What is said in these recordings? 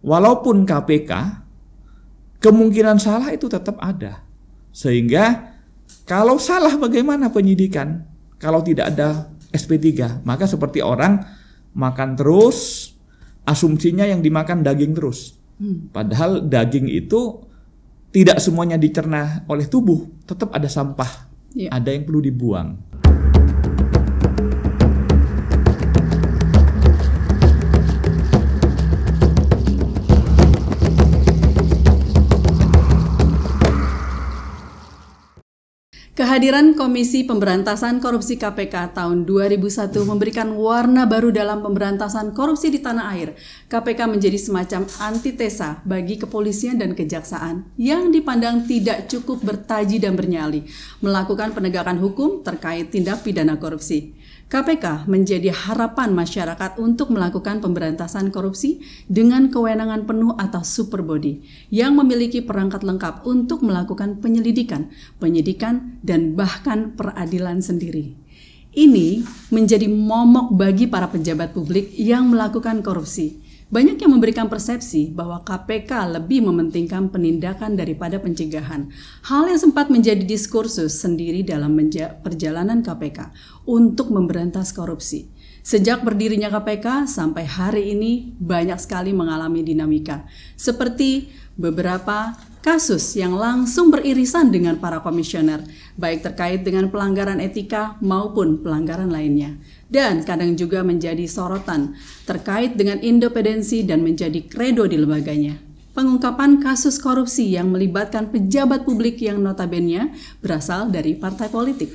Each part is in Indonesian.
walaupun KPK, kemungkinan salah itu tetap ada. Sehingga kalau salah bagaimana penyidikan? Kalau tidak ada SP3, maka seperti orang makan terus, asumsinya yang dimakan daging terus. Padahal daging itu tidak semuanya dicerna oleh tubuh, tetap ada sampah, ada yang perlu dibuang. Kehadiran Komisi Pemberantasan Korupsi KPK tahun 2001 memberikan warna baru dalam pemberantasan korupsi di tanah air. KPK menjadi semacam antitesa bagi kepolisian dan kejaksaan yang dipandang tidak cukup bertaji dan bernyali melakukan penegakan hukum terkait tindak pidana korupsi. KPK menjadi harapan masyarakat untuk melakukan pemberantasan korupsi dengan kewenangan penuh atau super body yang memiliki perangkat lengkap untuk melakukan penyelidikan, penyidikan, dan bahkan peradilan sendiri. Ini menjadi momok bagi para pejabat publik yang melakukan korupsi. Banyak yang memberikan persepsi bahwa KPK lebih mementingkan penindakan daripada pencegahan. Hal yang sempat menjadi diskursus sendiri dalam perjalanan KPK untuk memberantas korupsi. Sejak berdirinya KPK sampai hari ini banyak sekali mengalami dinamika. Seperti beberapa kasus yang langsung beririsan dengan para komisioner, baik terkait dengan pelanggaran etika maupun pelanggaran lainnya. Dan kadang juga menjadi sorotan terkait dengan independensi dan menjadi kredo di lembaganya. Pengungkapan kasus korupsi yang melibatkan pejabat publik yang notabene berasal dari partai politik.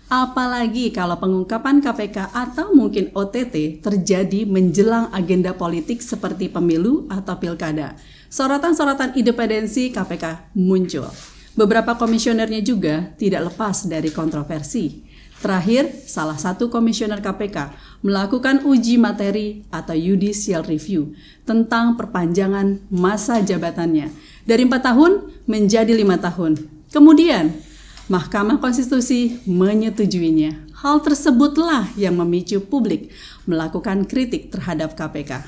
Apalagi kalau pengungkapan KPK atau mungkin OTT terjadi menjelang agenda politik seperti pemilu atau pilkada. Sorotan-sorotan independensi KPK muncul. Beberapa komisionernya juga tidak lepas dari kontroversi. Terakhir, salah satu komisioner KPK melakukan uji materi atau judicial review tentang perpanjangan masa jabatannya dari 4 tahun menjadi 5 tahun. Kemudian, Mahkamah Konstitusi menyetujuinya. Hal tersebutlah yang memicu publik melakukan kritik terhadap KPK.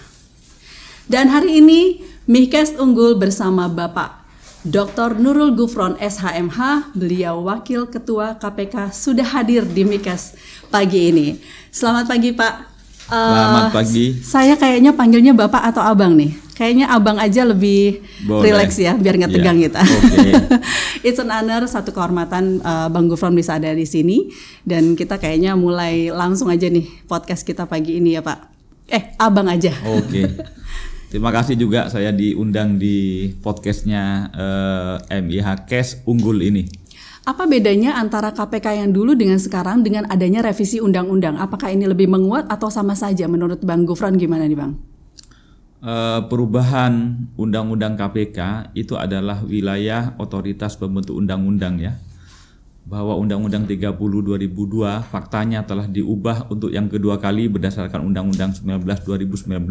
Dan hari ini, Mihkes Unggul bersama Bapak Dr. Nurul Gufron SHMH, beliau Wakil Ketua KPK, sudah hadir di Mihkes pagi ini. Selamat pagi Pak. Selamat pagi. Saya kayaknya panggilnya Bapak atau Abang nih. Kayaknya Abang aja lebih rileks ya, biar nggak tegang kita. Okay. It's an honor, satu kehormatan Bang Gufron bisa ada di sini. Dan kita kayaknya mulai langsung aja nih podcast kita pagi ini ya Pak. Abang aja. Oke. Okay. Terima kasih juga saya diundang di podcastnya MIH Kes Unggul ini. Apa bedanya antara KPK yang dulu dengan sekarang dengan adanya revisi undang-undang? Apakah ini lebih menguat atau sama saja menurut Bang Gufron, gimana nih Bang? Perubahan undang-undang KPK itu adalah wilayah otoritas pembentuk undang-undang ya. Bahwa Undang-Undang 30 2002 faktanya telah diubah untuk yang kedua kali berdasarkan Undang-Undang 19 2019.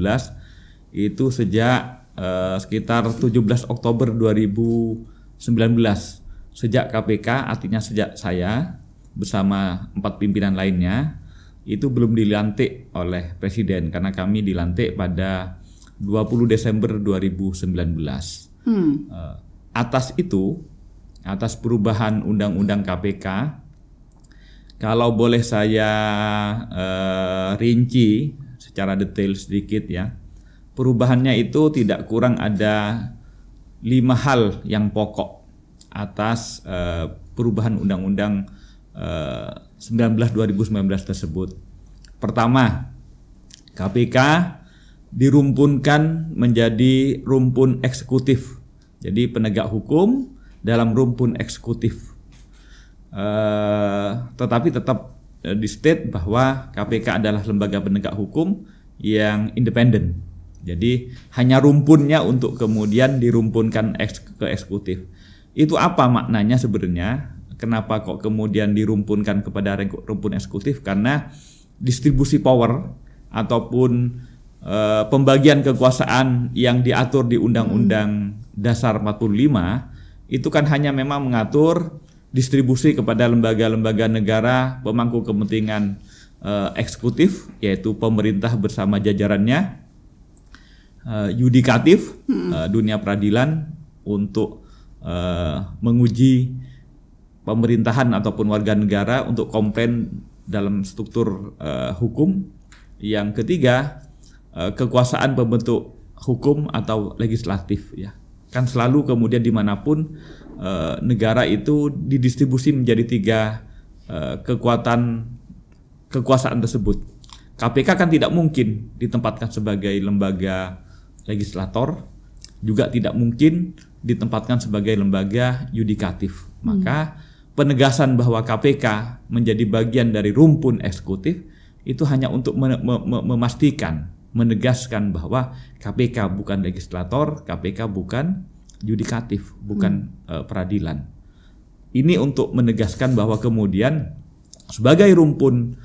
Itu sejak sekitar 17 Oktober 2019. Sejak KPK, artinya sejak saya bersama 4 pimpinan lainnya, itu belum dilantik oleh Presiden karena kami dilantik pada 20 Desember 2019. Atas itu, atas perubahan Undang-Undang KPK, kalau boleh saya rinci secara detail sedikit ya, perubahannya itu tidak kurang ada 5 hal yang pokok atas perubahan Undang-Undang 19 2019 tersebut. Pertama, KPK dirumpunkan menjadi rumpun eksekutif. Jadi penegak hukum dalam rumpun eksekutif. Tetapi tetap di state bahwa KPK adalah lembaga penegak hukum yang independen. Jadi hanya rumpunnya untuk kemudian dirumpunkan ke eksekutif. Itu apa maknanya sebenarnya? Kenapa kok kemudian dirumpunkan kepada rumpun eksekutif? Karena distribusi power ataupun pembagian kekuasaan yang diatur di Undang-Undang Dasar 45 itu kan hanya memang mengatur distribusi kepada lembaga-lembaga negara pemangku kepentingan eksekutif, yaitu pemerintah bersama jajarannya. yudikatif, dunia peradilan untuk menguji pemerintahan ataupun warga negara untuk komplain dalam struktur hukum. Yang ketiga, kekuasaan pembentuk hukum atau legislatif, ya. Kan selalu kemudian dimanapun negara itu didistribusi menjadi tiga kekuasaan tersebut. KPK kan tidak mungkin ditempatkan sebagai lembaga legislator, juga tidak mungkin ditempatkan sebagai lembaga yudikatif. Maka penegasan bahwa KPK menjadi bagian dari rumpun eksekutif itu hanya untuk memastikan, menegaskan bahwa KPK bukan legislator, KPK bukan yudikatif, bukan peradilan. Ini untuk menegaskan bahwa kemudian sebagai rumpun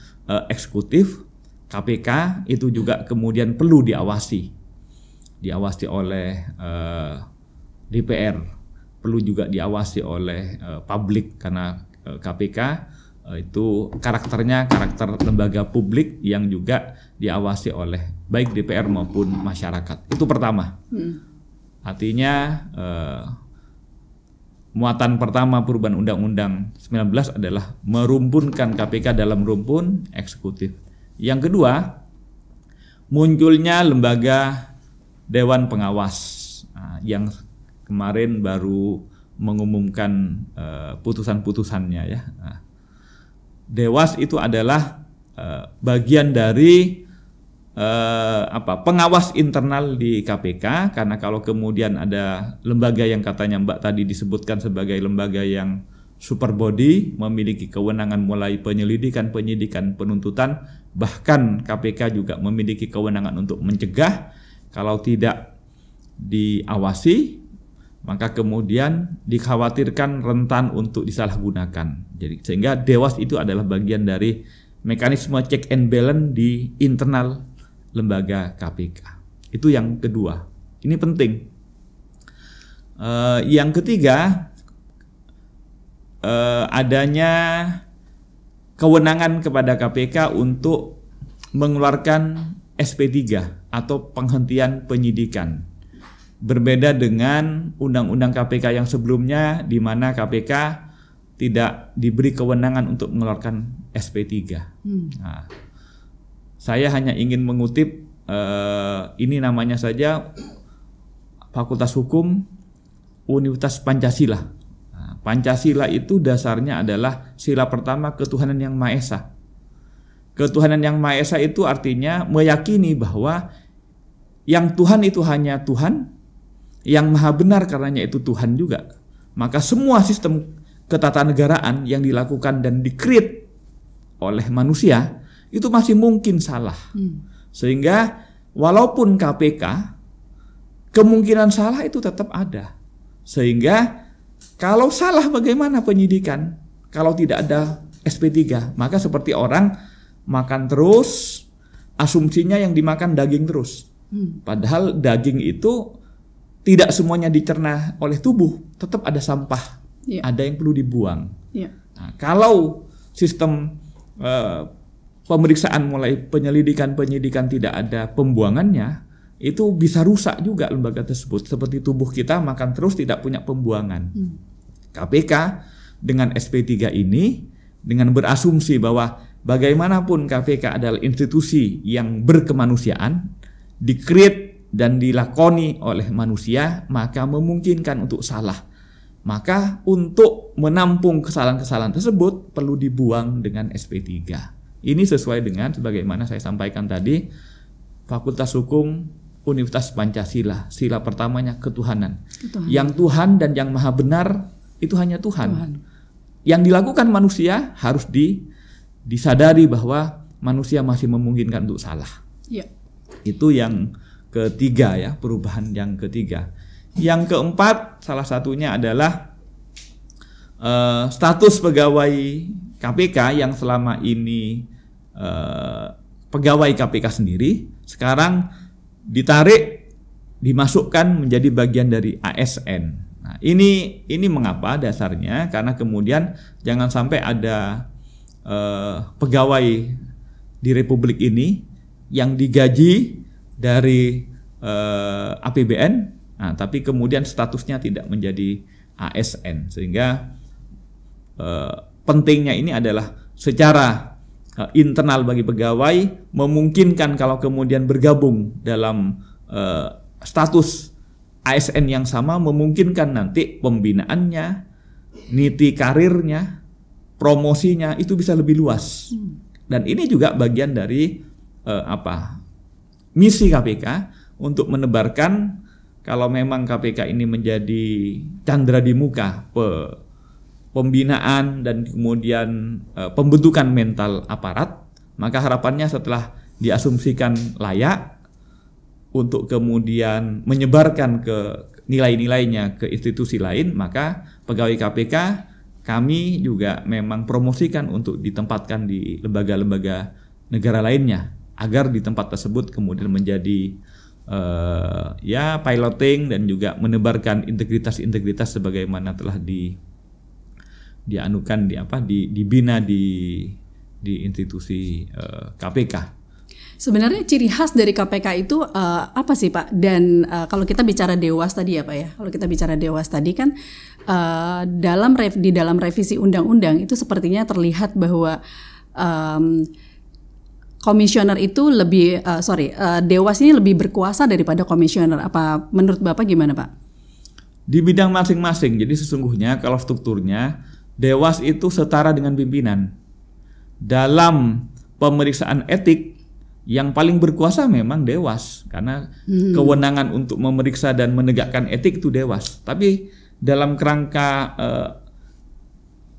eksekutif, KPK itu juga kemudian perlu diawasi oleh DPR, perlu juga diawasi oleh publik, karena KPK itu karakternya karakter lembaga publik yang juga diawasi oleh baik DPR maupun masyarakat. Itu pertama. Artinya muatan pertama perubahan Undang-Undang 19 adalah merumpunkan KPK dalam rumpun eksekutif. Yang kedua, munculnya lembaga Dewan Pengawas yang kemarin baru mengumumkan putusan-putusannya, ya. Dewas itu adalah bagian dari pengawas internal di KPK, karena kalau kemudian ada lembaga yang katanya Mbak tadi disebutkan sebagai lembaga yang super body, memiliki kewenangan mulai penyelidikan, penyidikan, penuntutan, bahkan KPK juga memiliki kewenangan untuk mencegah. Kalau tidak diawasi, maka kemudian dikhawatirkan rentan untuk disalahgunakan. Jadi sehingga Dewas itu adalah bagian dari mekanisme check and balance di internal lembaga KPK. Itu yang kedua. Ini penting. Yang ketiga, adanya kewenangan kepada KPK untuk mengeluarkan SP3 atau penghentian penyidikan. Berbeda dengan Undang-Undang KPK yang sebelumnya, di mana KPK tidak diberi kewenangan untuk mengeluarkan SP3. Nah, saya hanya ingin mengutip, ini namanya saja Fakultas Hukum Universitas Pancasila. Nah, Pancasila itu dasarnya adalah sila pertama ketuhanan yang Maha Esa. Ketuhanan yang Maha Esa itu artinya meyakini bahwa yang Tuhan itu hanya Tuhan, yang maha benar karenanya itu Tuhan juga. Maka semua sistem ketatanegaraan yang dilakukan dan di-create oleh manusia itu masih mungkin salah. Sehingga walaupun KPK, kemungkinan salah itu tetap ada. Sehingga kalau salah bagaimana penyidikan? Kalau tidak ada SP3, maka seperti orang makan terus, asumsinya yang dimakan daging terus. Padahal daging itu tidak semuanya dicerna oleh tubuh, tetap ada sampah, ada yang perlu dibuang. Nah, kalau sistem pemeriksaan mulai penyelidikan, penyidikan tidak ada pembuangannya, itu bisa rusak juga lembaga tersebut. Seperti tubuh kita makan terus tidak punya pembuangan. KPK dengan SP3 ini, dengan berasumsi bahwa bagaimanapun KPK adalah institusi yang berkemanusiaan, di-create dan dilakoni oleh manusia, maka memungkinkan untuk salah. Maka untuk menampung kesalahan-kesalahan tersebut perlu dibuang dengan SP3. Ini sesuai dengan sebagaimana saya sampaikan tadi, Fakultas Hukum Universitas Pancasila, sila pertamanya ketuhanan. Yang Tuhan dan yang maha benar itu hanya Tuhan. Yang dilakukan manusia harus disadari bahwa manusia masih memungkinkan untuk salah. Itu yang ketiga, ya, perubahan yang ketiga. Yang keempat, salah satunya adalah status pegawai KPK yang selama ini pegawai KPK sendiri sekarang ditarik, dimasukkan menjadi bagian dari ASN. Nah, ini mengapa dasarnya? Karena kemudian jangan sampai ada pegawai di Republik ini yang digaji dari APBN, tapi kemudian statusnya tidak menjadi ASN, sehingga pentingnya ini adalah secara internal bagi pegawai memungkinkan kalau kemudian bergabung dalam status ASN yang sama, memungkinkan nanti pembinaannya, niti karirnya, promosinya itu bisa lebih luas. Dan ini juga bagian dari misi KPK untuk menebarkan kalau memang KPK ini menjadi candra di muka pembinaan dan kemudian pembentukan mental aparat, maka harapannya setelah diasumsikan layak untuk kemudian menyebarkan ke nilai-nilainya ke institusi lain, maka pegawai KPK kami juga memang promosikan untuk ditempatkan di lembaga-lembaga negara lainnya, agar di tempat tersebut kemudian menjadi piloting dan juga menebarkan integritas sebagaimana telah dibina di institusi KPK. Sebenarnya ciri khas dari KPK itu apa sih Pak? Dan kalau kita bicara Dewas tadi ya Pak ya, kalau kita bicara Dewas tadi kan di dalam revisi undang-undang itu sepertinya terlihat bahwa komisioner itu Dewas ini lebih berkuasa daripada komisioner. Apa menurut Bapak gimana Pak? Di bidang masing-masing. Jadi sesungguhnya kalau strukturnya Dewas itu setara dengan pimpinan. Dalam pemeriksaan etik yang paling berkuasa memang Dewas, karena kewenangan untuk memeriksa dan menegakkan etik itu Dewas. Tapi dalam kerangka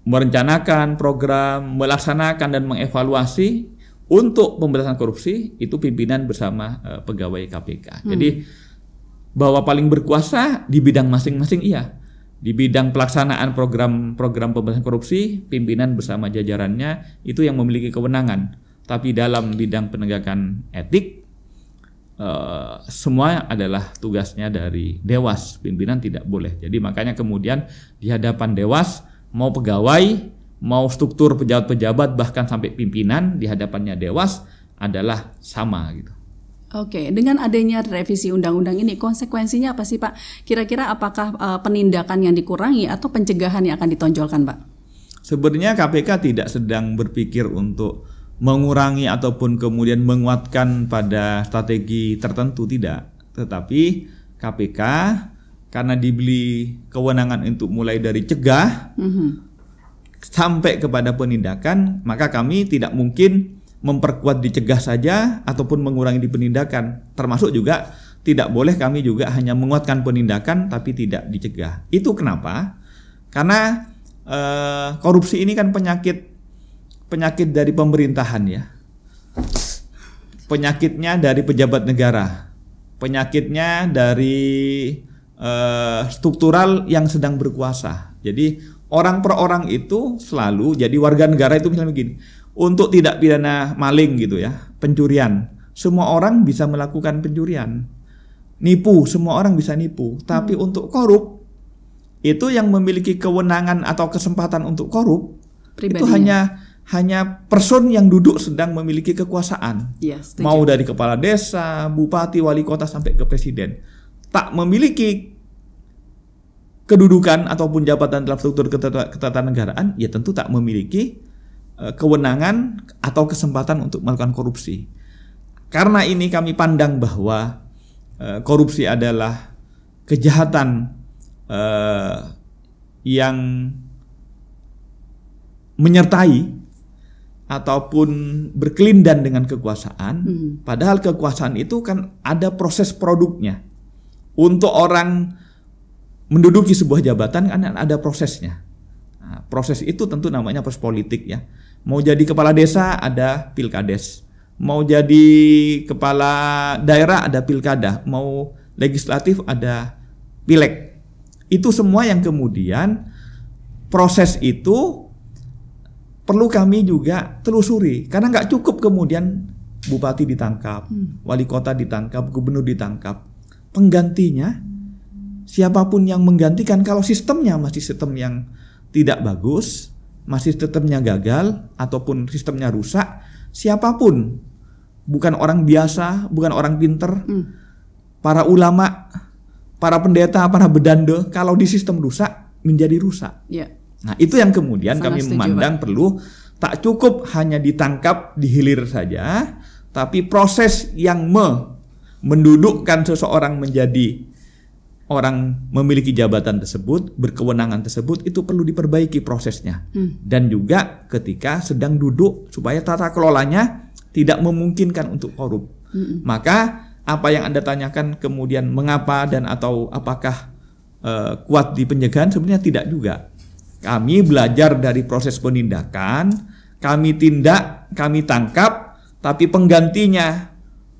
merencanakan program, melaksanakan dan mengevaluasi untuk pemberantasan korupsi itu pimpinan bersama pegawai KPK. Jadi bahwa paling berkuasa di bidang masing-masing iya. Di bidang pelaksanaan program pemberantasan korupsi, pimpinan bersama jajarannya itu yang memiliki kewenangan. Tapi dalam bidang penegakan etik, semua adalah tugasnya dari Dewas. Pimpinan tidak boleh. Jadi makanya kemudian di hadapan Dewas, mau pegawai, mau struktur pejabat-pejabat, bahkan sampai pimpinan di hadapannya Dewas adalah sama gitu. Oke, dengan adanya revisi undang-undang ini, konsekuensinya apa sih Pak? Kira-kira apakah penindakan yang dikurangi atau pencegahan yang akan ditonjolkan Pak? Sebenarnya KPK tidak sedang berpikir untuk mengurangi ataupun kemudian menguatkan pada strategi tertentu, tidak. Tetapi KPK karena diberi kewenangan untuk mulai dari cegah sampai kepada penindakan, maka kami tidak mungkin memperkuat dicegah saja ataupun mengurangi di penindakan. Termasuk juga tidak boleh kami juga hanya menguatkan penindakan tapi tidak dicegah. Itu kenapa? Karena korupsi ini kan penyakit dari pemerintahan ya. Penyakitnya dari pejabat negara. Penyakitnya dari struktural yang sedang berkuasa. Jadi orang per orang itu selalu jadi warga negara itu misalnya begini. Untuk tidak pidana maling gitu ya, pencurian. Semua orang bisa melakukan pencurian. Nipu, semua orang bisa nipu. Tapi untuk korup itu yang memiliki kewenangan atau kesempatan untuk korup itu hanya person yang duduk sedang memiliki kekuasaan. Yes, mau dari kepala desa, bupati, wali kota sampai ke presiden. Tak memiliki kedudukan ataupun jabatan dalam struktur ketatanegaraan, ya tentu tak memiliki kewenangan atau kesempatan untuk melakukan korupsi. Karena ini kami pandang bahwa korupsi adalah kejahatan yang menyertai ataupun berkelindan dengan kekuasaan, padahal kekuasaan itu kan ada proses produknya. Untuk orang menduduki sebuah jabatan kan ada prosesnya. Nah, proses itu tentu namanya proses politik ya. Mau jadi kepala desa ada pilkades, mau jadi kepala daerah ada pilkada, mau legislatif ada pileg. Itu semua yang kemudian proses itu perlu kami juga telusuri, karena nggak cukup kemudian bupati ditangkap, wali kota ditangkap, gubernur ditangkap, penggantinya siapapun yang menggantikan kalau sistemnya masih sistem yang tidak bagus, masih sistemnya gagal ataupun sistemnya rusak, siapapun, bukan orang biasa, bukan orang pinter, para ulama, para pendeta, para bedanda, kalau di sistem rusak menjadi rusak. Ya. Nah, itu yang kemudian Sangat kami setuju, memandang Pak. perlu tak cukup hanya ditangkap, dihilir saja, tapi proses yang mendudukkan seseorang menjadi orang memiliki jabatan tersebut, berkewenangan tersebut, itu perlu diperbaiki prosesnya. Dan juga ketika sedang duduk supaya tata kelolanya tidak memungkinkan untuk korup. Maka apa yang Anda tanyakan kemudian mengapa dan atau apakah kuat di pencegahan, sebenarnya tidak juga. Kami belajar dari proses penindakan, kami tindak, kami tangkap, tapi penggantinya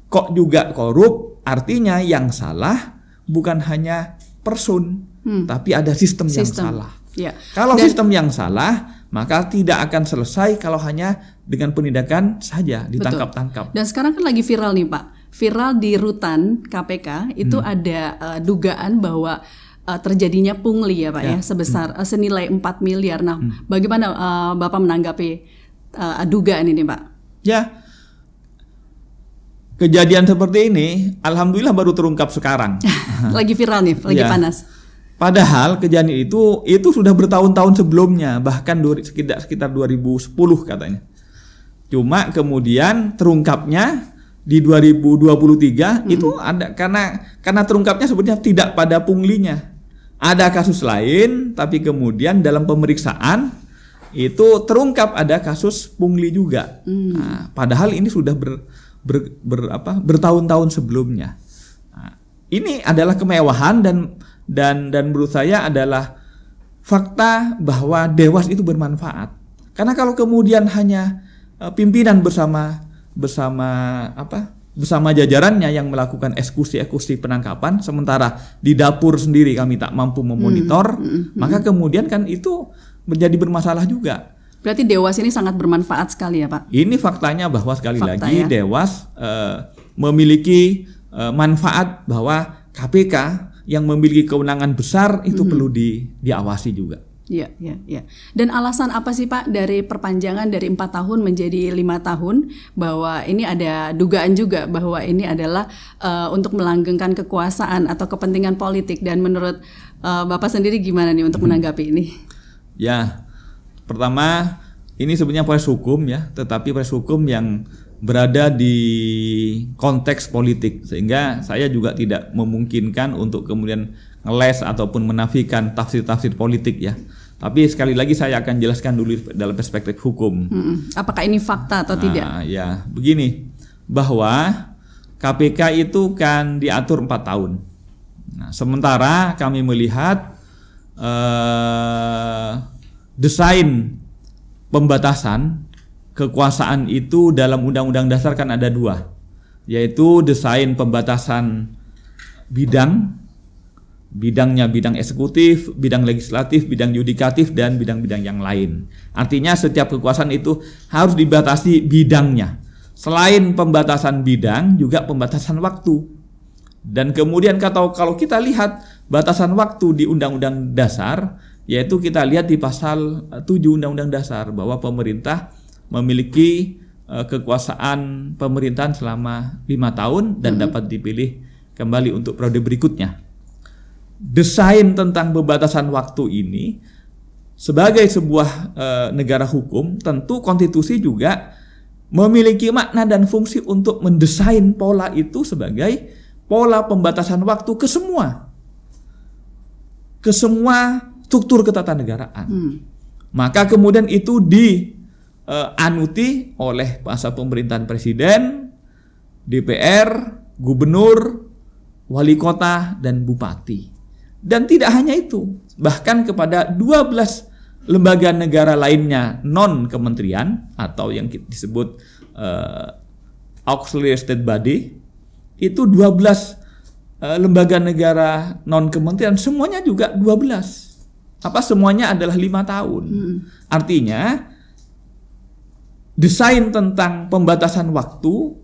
kok juga korup, artinya yang salah bukan hanya person, tapi ada sistem yang salah. Ya. Kalau sistem yang salah, maka tidak akan selesai kalau hanya dengan penindakan saja, ditangkap-tangkap. Dan sekarang kan lagi viral nih Pak, viral di rutan KPK itu ada dugaan bahwa terjadinya pungli ya Pak ya, sebesar senilai 4 miliar. Nah, bagaimana Bapak menanggapi dugaan ini Pak? Ya, kejadian seperti ini alhamdulillah baru terungkap sekarang. Lagi viral nih, lagi panas. Padahal kejadian itu sudah bertahun-tahun sebelumnya, bahkan sekitar 2010 katanya. Cuma kemudian terungkapnya di 2023 itu ada karena terungkapnya sebenarnya tidak pada punglinya. Ada kasus lain, tapi kemudian dalam pemeriksaan itu terungkap ada kasus pungli juga. Nah, padahal ini sudah bertahun-tahun sebelumnya. Nah, ini adalah kemewahan dan menurut saya adalah fakta bahwa Dewas itu bermanfaat. Karena kalau kemudian hanya pimpinan bersama jajarannya yang melakukan eksekusi penangkapan, sementara di dapur sendiri kami tak mampu memonitor, maka kemudian kan itu menjadi bermasalah juga. Berarti Dewas ini sangat bermanfaat sekali ya Pak? Ini faktanya bahwa sekali lagi Dewas memiliki manfaat, bahwa KPK yang memiliki kewenangan besar itu perlu diawasi juga. Iya. Dan alasan apa sih Pak dari perpanjangan dari 4 tahun menjadi 5 tahun, bahwa ini ada dugaan juga bahwa ini adalah untuk melanggengkan kekuasaan atau kepentingan politik, dan menurut Bapak sendiri gimana nih untuk menanggapi ini? Ya, pertama ini sebenarnya proses hukum ya, tetapi proses hukum yang berada di konteks politik, sehingga saya juga tidak memungkinkan untuk kemudian ngeles ataupun menafikan tafsir-tafsir politik ya. Tapi sekali lagi saya akan jelaskan dulu dalam perspektif hukum. Apakah ini fakta atau tidak? Ya, begini, bahwa KPK itu kan diatur 4 tahun. Nah, sementara kami melihat desain pembatasan kekuasaan itu dalam Undang-Undang Dasar kan ada 2, yaitu desain pembatasan bidangnya bidang eksekutif, bidang legislatif, bidang yudikatif, dan bidang-bidang yang lain. Artinya setiap kekuasaan itu harus dibatasi bidangnya. Selain pembatasan bidang, juga pembatasan waktu. Dan kemudian kalau kita lihat batasan waktu di Undang-Undang Dasar, yaitu kita lihat di pasal 7 Undang-Undang Dasar, bahwa pemerintah memiliki kekuasaan pemerintahan selama 5 tahun dan dapat dipilih kembali untuk periode berikutnya. Desain tentang pembatasan waktu ini sebagai sebuah negara hukum, tentu konstitusi juga memiliki makna dan fungsi untuk mendesain pola itu sebagai pola pembatasan waktu ke semua struktur ketatanegaraan. Maka kemudian itu dianuti oleh masa pemerintahan presiden, DPR, gubernur, wali kota, dan bupati. Dan tidak hanya itu, bahkan kepada 12 lembaga negara lainnya non kementerian atau yang disebut auxiliary state body, itu 12 lembaga negara non kementerian, semuanya juga 12. Semuanya adalah 5 tahun. Artinya desain tentang pembatasan waktu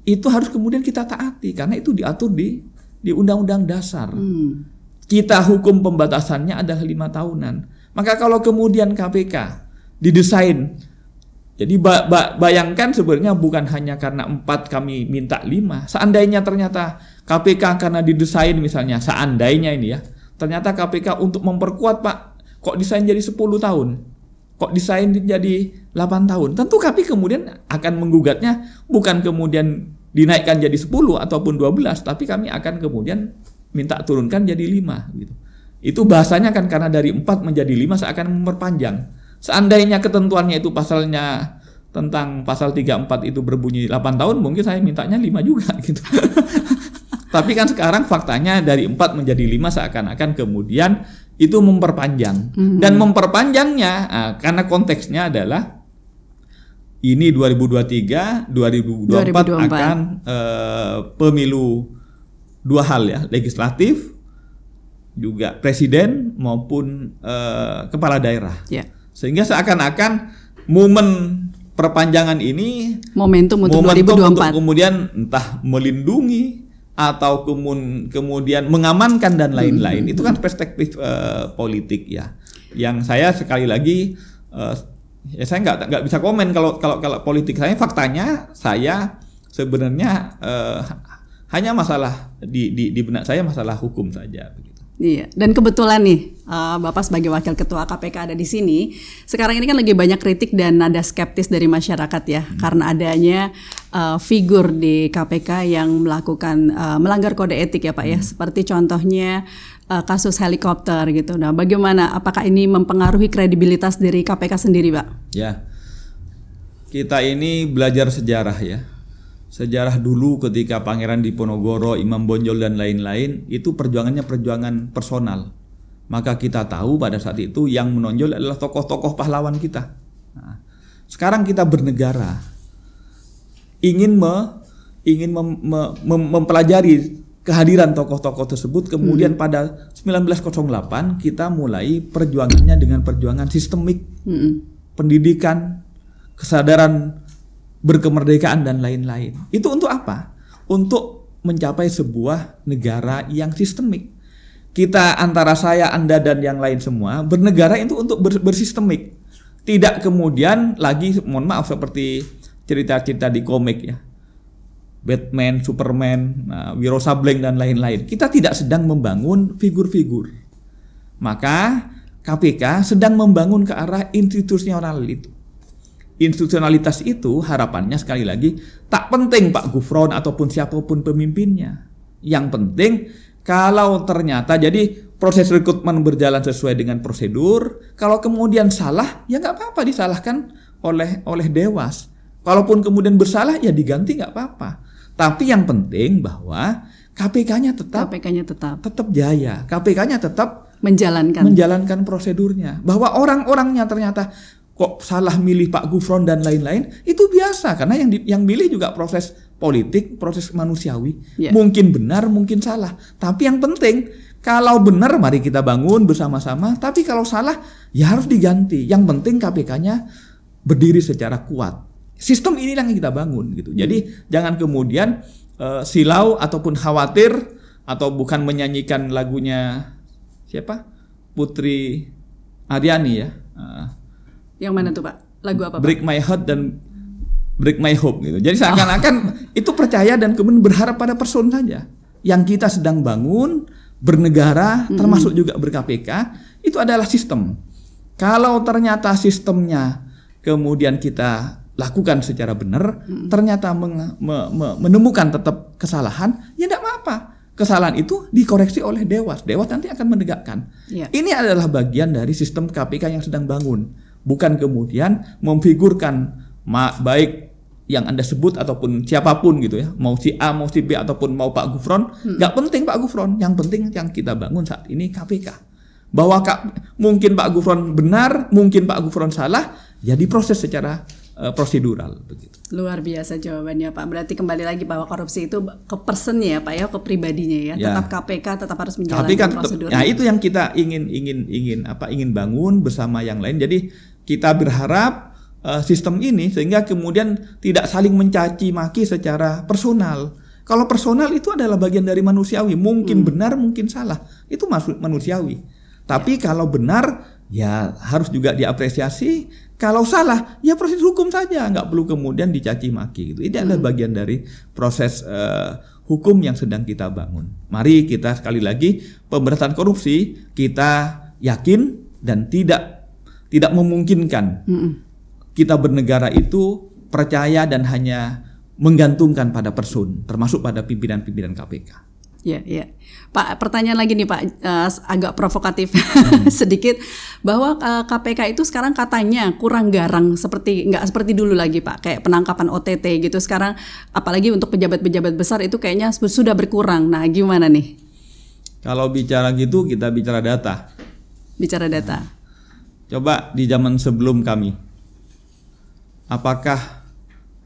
itu harus kemudian kita taati, karena itu diatur di Undang-Undang Dasar. Kita hukum pembatasannya adalah 5 tahunan. Maka kalau kemudian KPK didesain, jadi bayangkan sebenarnya bukan hanya karena 4 kami minta 5. Seandainya ternyata KPK karena didesain misalnya seandainya ini ya, ternyata KPK untuk memperkuat Pak, kok desain jadi 10 tahun, kok desain jadi 8 tahun. Tentu kami kemudian akan menggugatnya, bukan kemudian dinaikkan jadi 10 ataupun 12, tapi kami akan kemudian minta turunkan jadi 5 gitu. Itu bahasanya kan karena dari 4 menjadi 5 seakan memperpanjang. Seandainya ketentuannya itu pasalnya tentang pasal 34 itu berbunyi 8 tahun, mungkin saya mintanya 5 juga gitu. Tapi kan sekarang faktanya dari 4 menjadi 5 seakan-akan kemudian itu memperpanjang. Dan memperpanjangnya karena konteksnya adalah ini 2023, 2024 akan pemilu 2 hal ya, legislatif juga presiden maupun kepala daerah. Ya. Sehingga seakan-akan momen perpanjangan ini momentum untuk 2024 untuk kemudian entah melindungi atau kemudian mengamankan dan lain-lain. Itu kan perspektif politik ya. Yang saya sekali lagi ya saya nggak bisa komen kalau politik saya. Faktanya saya sebenarnya hanya masalah di benak saya masalah hukum saja begitu. Iya, dan kebetulan nih Bapak sebagai Wakil Ketua KPK ada di sini. Sekarang ini kan lagi banyak kritik dan nada skeptis dari masyarakat ya, karena adanya figur di KPK yang melakukan melanggar kode etik ya Pak ya, seperti contohnya kasus helikopter gitu. Nah, bagaimana? Apakah ini mempengaruhi kredibilitas dari KPK sendiri, Pak? Ya, kita ini belajar sejarah ya. Sejarah dulu ketika Pangeran Diponegoro, Imam Bonjol dan lain-lain itu perjuangannya perjuangan personal. Maka kita tahu pada saat itu yang menonjol adalah tokoh-tokoh pahlawan kita. Nah, sekarang kita bernegara, ingin mempelajari kehadiran tokoh-tokoh tersebut. Kemudian pada 1908 kita mulai perjuangannya dengan perjuangan sistemik, pendidikan, kesadaran berkemerdekaan dan lain-lain. Itu untuk apa? Untuk mencapai sebuah negara yang sistemik. Kita antara saya, Anda dan yang lain semua bernegara itu untuk bersistemik. Tidak kemudian lagi, mohon maaf, seperti cerita-cerita di komik ya. Batman, Superman, Wiro Sableng dan lain-lain. Kita tidak sedang membangun figur-figur. Maka KPK sedang membangun ke arah institusional itu. Institusionalitas itu harapannya sekali lagi tak penting Pak Gufron ataupun siapapun pemimpinnya. Yang penting kalau ternyata jadi proses rekrutmen berjalan sesuai dengan prosedur. Kalau kemudian salah ya nggak apa-apa disalahkan oleh Dewas. Kalaupun kemudian bersalah ya diganti nggak apa-apa. Tapi yang penting bahwa KPK-nya tetap jaya. KPK-nya tetap menjalankan prosedurnya. Bahwa orang-orangnya ternyata kok salah milih Pak Gufron dan lain-lain, itu biasa karena yang milih juga proses politik, proses manusiawi. Mungkin benar, mungkin salah. Tapi yang penting kalau benar mari kita bangun bersama-sama, tapi kalau salah ya harus diganti. Yang penting KPK-nya berdiri secara kuat. Sistem inilah yang kita bangun gitu. Jadi jangan kemudian silau ataupun khawatir atau bukan menyanyikan lagunya siapa? Putri Aryani ya. Yang mana tuh Pak? Lagu apa Pak? Break My Heart dan Break My Hope gitu. Jadi seakan-akan itu percaya dan kemudian berharap pada person saja. Yang kita sedang bangun bernegara termasuk juga ber-KPK itu adalah sistem. Kalau ternyata sistemnya kemudian kita lakukan secara benar, ternyata menemukan tetap kesalahan, ya tidak apa-apa. Kesalahan itu dikoreksi oleh Dewas. Dewas nanti akan menegakkan. Ini adalah bagian dari sistem KPK yang sedang bangun. Bukan kemudian memfigurkan baik yang Anda sebut ataupun siapapun gitu ya, mau si A, mau si B ataupun mau Pak Gufron, nggak penting Pak Gufron, yang penting yang kita bangun saat ini KPK. Bahwa mungkin Pak Gufron benar, mungkin Pak Gufron salah, ya diproses secara prosedural begitu. Luar biasa jawabannya Pak. Berarti kembali lagi bahwa korupsi itu ke personnya ya Pak ya, ke pribadinya ya. Tetap KPK tetap harus menjalankan prosedur. Nah, itu yang kita ingin bangun bersama yang lain. Jadi kita berharap sistem ini sehingga kemudian tidak saling mencaci maki secara personal. Kalau personal itu adalah bagian dari manusiawi, mungkin benar, mungkin salah. Itu manusiawi. Tapi kalau benar ya harus juga diapresiasi. Kalau salah, ya proses hukum saja, nggak perlu kemudian dicaci maki gitu. Ini adalah bagian dari proses hukum yang sedang kita bangun. Mari kita sekali lagi, pemberantasan korupsi kita yakin dan tidak memungkinkan kita bernegara itu percaya dan hanya menggantungkan pada person, termasuk pada pimpinan-pimpinan KPK. Ya, ya. Pak, pertanyaan lagi nih Pak, agak provokatif sedikit, bahwa KPK itu sekarang katanya kurang garang, nggak seperti dulu lagi Pak, kayak penangkapan OTT gitu. Sekarang apalagi untuk pejabat-pejabat besar itu kayaknya sudah berkurang. Nah, gimana nih? Kalau bicara gitu, kita bicara data. Bicara data. Coba di zaman sebelum kami, apakah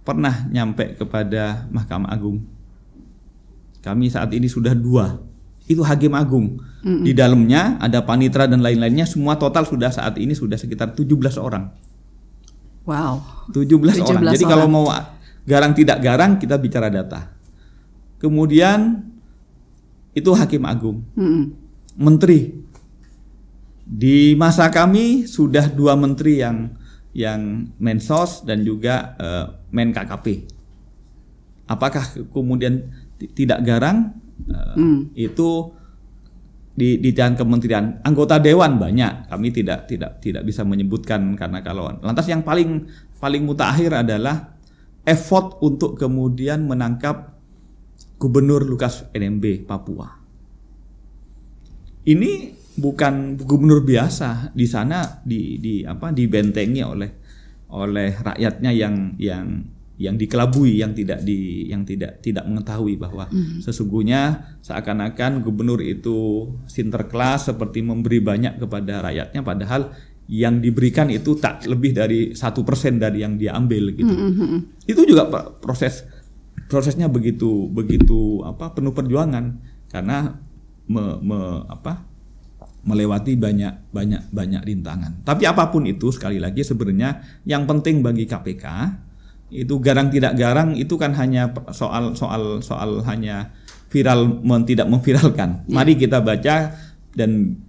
pernah nyampe kepada Mahkamah Agung? Kami saat ini sudah 2. Itu Hakim Agung. Di dalamnya ada panitra dan lain-lainnya, semua total saat ini sudah sekitar 17 orang. Wow. 17 orang. Jadi kalau mau garang tidak garang, kita bicara data. Kemudian itu Hakim Agung. Menteri. Di masa kami sudah 2 menteri yang Mensos dan juga Men-KKP. Apakah kemudian tidak garang? Itu di jalan kementerian, anggota dewan banyak. Kami tidak bisa menyebutkan karena kalau lantas yang paling mutakhir adalah effort untuk kemudian menangkap Gubernur Lukas NMB Papua. Ini bukan gubernur biasa, di sana dibentengi oleh rakyatnya yang dikelabui, yang tidak mengetahui bahwa sesungguhnya seakan-akan gubernur itu sinterklas seperti memberi banyak kepada rakyatnya, padahal yang diberikan itu tak lebih dari 1% dari yang dia ambil gitu. Itu juga prosesnya begitu penuh perjuangan karena melewati banyak rintangan. Tapi apapun itu, sekali lagi sebenarnya yang penting bagi KPK itu garang tidak garang itu kan hanya soal hanya viral tidak memviralkan. Mari kita baca dan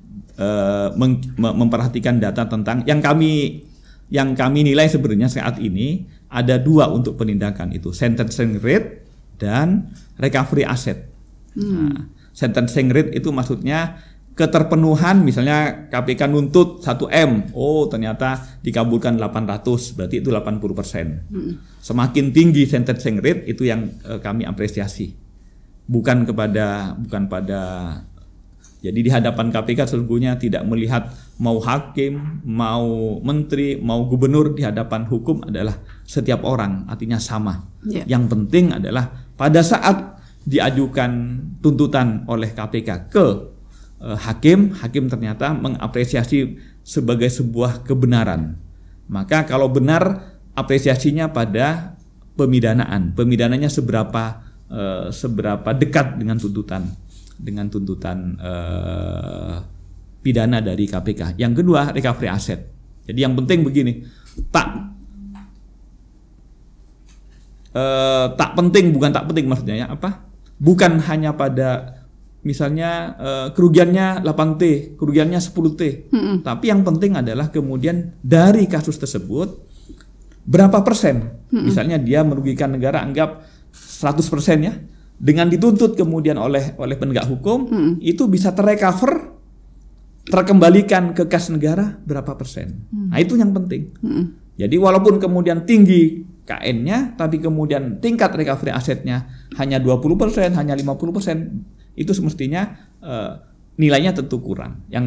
memperhatikan data tentang yang kami nilai sebenarnya saat ini ada 2 untuk penindakan itu, sentencing rate dan recovery asset. Nah, sentencing rate itu maksudnya keterpenuhan, misalnya KPK nuntut 1M, ternyata dikabulkan 800, berarti itu 80%. Semakin tinggi sentencing rate itu yang kami apresiasi. Bukan pada jadi di hadapan KPK sesungguhnya tidak melihat mau hakim, mau menteri, mau gubernur, di hadapan hukum adalah setiap orang, artinya sama. Yang penting adalah pada saat diajukan tuntutan oleh KPK ke hakim ternyata mengapresiasi sebagai sebuah kebenaran. Maka kalau benar, apresiasinya pada pemidanaan. Pemidananya seberapa dekat dengan tuntutan pidana dari KPK. Yang kedua, recovery asset. Jadi yang penting begini, bukan tak penting maksudnya ya, bukan hanya pada misalnya kerugiannya 8T, kerugiannya 10T. Tapi yang penting adalah kemudian dari kasus tersebut berapa persen. Misalnya dia merugikan negara, anggap 100% ya. Dengan dituntut kemudian oleh penegak hukum, itu bisa terrecover, terkembalikan ke kas negara berapa persen. Nah, itu yang penting. Jadi walaupun kemudian tinggi KN-nya, tapi kemudian tingkat recovery asetnya hanya 20%, hanya 50%, itu semestinya nilainya tentu kurang. Yang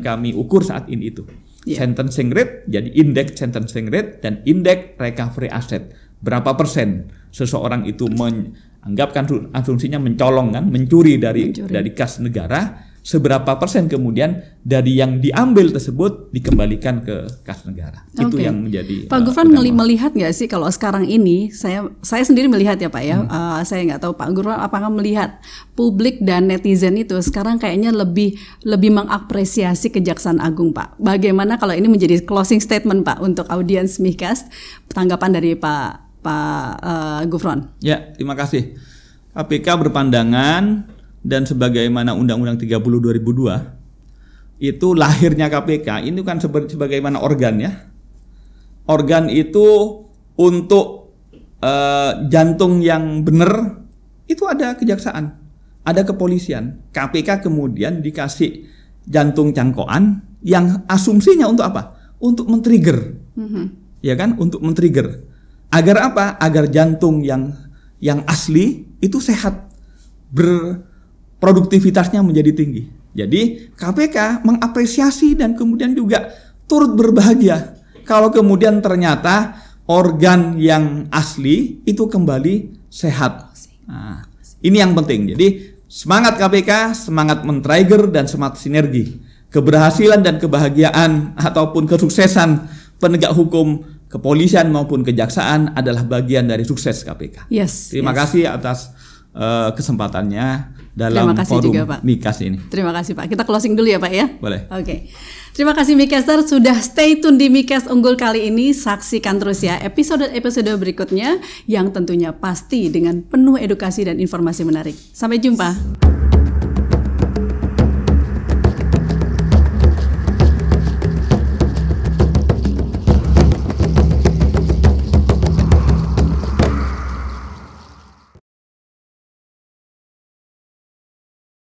kami ukur saat ini itu sentencing rate, jadi indeks sentencing rate dan indeks recovery asset. Berapa persen seseorang itu menganggapkan asumsinya mencolong kan, mencuri dari kas negara, seberapa persen kemudian dari yang diambil tersebut dikembalikan ke kas negara. Itu yang menjadi Pak Gufron melihat nggak sih kalau sekarang ini, saya sendiri melihat ya Pak ya, saya nggak tahu Pak Gufron apakah melihat publik dan netizen itu sekarang kayaknya lebih mengapresiasi Kejaksaan Agung Pak. Bagaimana kalau ini menjadi closing statement Pak untuk audiens Mihcast, tanggapan dari Pak Gufron? Ya, terima kasih. KPK berpandangan dan sebagaimana Undang-Undang 30 2002 itu lahirnya KPK ini kan sebagaimana organ ya. Organ itu untuk jantung yang benar itu ada kejaksaan, ada kepolisian. KPK kemudian dikasih jantung cangkokan yang asumsinya untuk apa? Untuk men-trigger. Ya kan? Untuk men-trigger. Agar apa? Agar jantung yang asli itu sehat, produktivitasnya menjadi tinggi. Jadi KPK mengapresiasi dan kemudian juga turut berbahagia kalau kemudian ternyata organ yang asli itu kembali sehat. Nah, ini yang penting. Jadi semangat KPK, semangat men-trigger dan semangat sinergi. Keberhasilan dan kebahagiaan ataupun kesuksesan penegak hukum, kepolisian maupun kejaksaan adalah bagian dari sukses KPK. Terima kasih atas kesempatannya dalam forum juga, Pak. Mikas ini. Terima kasih Pak. Kita closing dulu ya Pak ya. Boleh. Oke. Terima kasih Mikaster sudah stay tune di Mikas Unggul kali ini. Saksikan terus ya episode-episode berikutnya yang tentunya pasti dengan penuh edukasi dan informasi menarik. Sampai jumpa.